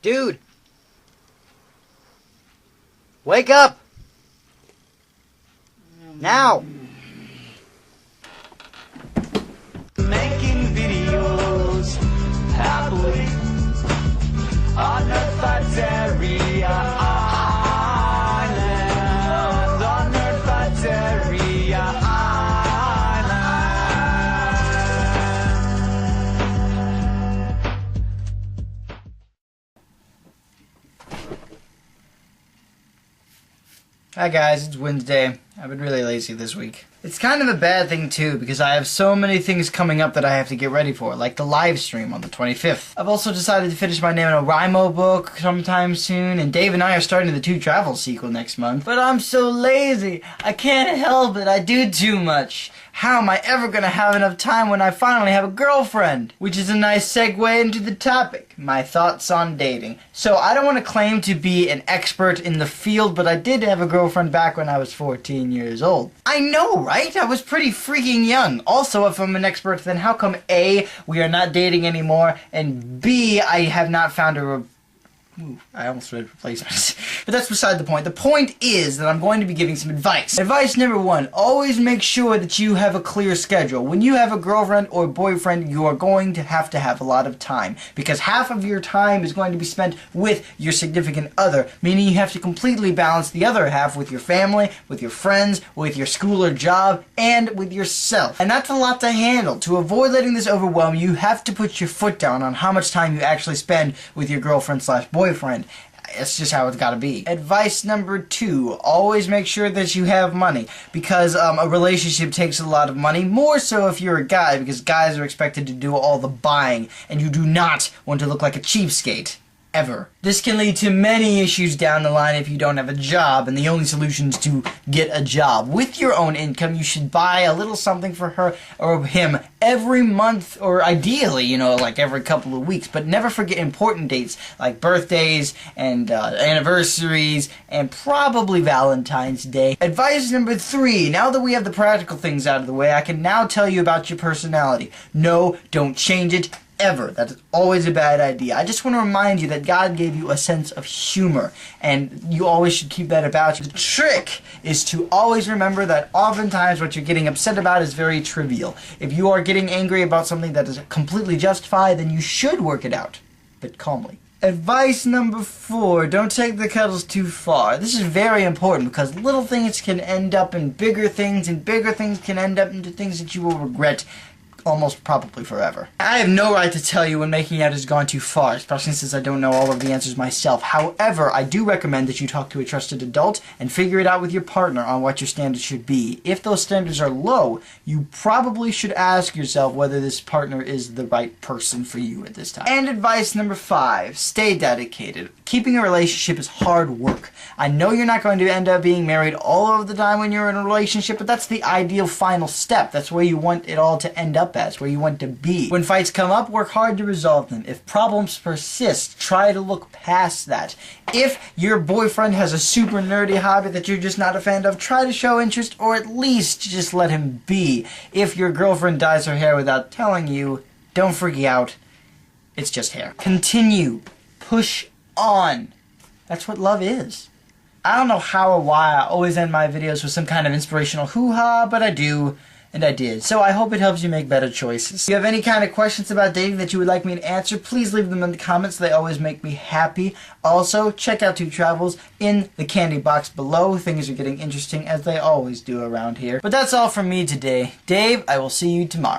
Dude! Wake up! Now! Making videos happily on Nerfateria Island. On Nerfateria Island. Hi guys, it's Wednesday. I've been really lazy this week. It's kind of a bad thing too, because I have so many things coming up that I have to get ready for, like the live stream on the 25th. I've also decided to finish my NaNoWriMo book sometime soon, and Dave and I are starting the 2 Travel sequel next month. But I'm so lazy. I can't help it. I do too much. How am I ever gonna have enough time when I finally have a girlfriend? Which is a nice segue into the topic, my thoughts on dating. So I don't want to claim to be an expert in the field, but I did have a girlfriend back when I was 14 years old. I know, right? I was pretty freaking young. Also, if I'm an expert, then how come A, we are not dating anymore, and B, I have not found a I almost read replacements. But that's beside the point. The point is that I'm going to be giving some advice. Advice number 1, always make sure that you have a clear schedule. When you have a girlfriend or boyfriend, you are going to have a lot of time. Because half of your time is going to be spent with your significant other, meaning you have to completely balance the other half with your family, with your friends, with your school or job, and with yourself. And that's a lot to handle. To avoid letting this overwhelm you, you have to put your foot down on how much time you actually spend with your girlfriend/boyfriend. It's just how it's gotta be. Advice number 2, always make sure that you have money, because a relationship takes a lot of money, more so if you're a guy, because guys are expected to do all the buying, and you do not want to look like a cheapskate. Ever. This can lead to many issues down the line if you don't have a job, and the only solution is to get a job. With your own income, you should buy a little something for her or him every month, or ideally, you know, like every couple of weeks. But never forget important dates, like birthdays and anniversaries, and probably Valentine's Day. Advice number 3, now that we have the practical things out of the way, I can now tell you about your personality. No, don't change it. Ever. That is always a bad idea. I just want to remind you that God gave you a sense of humor, and you always should keep that about you. The trick is to always remember that oftentimes what you're getting upset about is very trivial. If you are getting angry about something that is completely justified, then you should work it out, but calmly. Advice number 4, don't take the cuddles too far. This is very important because little things can end up in bigger things, and bigger things can end up into things that you will regret almost probably forever. I have no right to tell you when making out has gone too far, especially since I don't know all of the answers myself. However, I do recommend that you talk to a trusted adult and figure it out with your partner on what your standards should be. If those standards are low, you probably should ask yourself whether this partner is the right person for you at this time. And advice number 5, stay dedicated. Keeping a relationship is hard work. I know you're not going to end up being married all of the time when you're in a relationship, but that's the ideal final step. That's where you want it all to end up at, where you want to be. When fights come up, work hard to resolve them. If problems persist, try to look past that. If your boyfriend has a super nerdy hobby that you're just not a fan of, try to show interest, or at least just let him be. If your girlfriend dyes her hair without telling you, don't freak out. It's just hair. Continue. Push on. That's what love is. I don't know how or why I always end my videos with some kind of inspirational hoo-ha, but I do, and I did. So I hope it helps you make better choices. If you have any kind of questions about dating that you would like me to answer, please leave them in the comments. They always make me happy. Also, check out 2 Travels in the candy box below. Things are getting interesting, as they always do around here. But that's all from me today. Dave, I will see you tomorrow.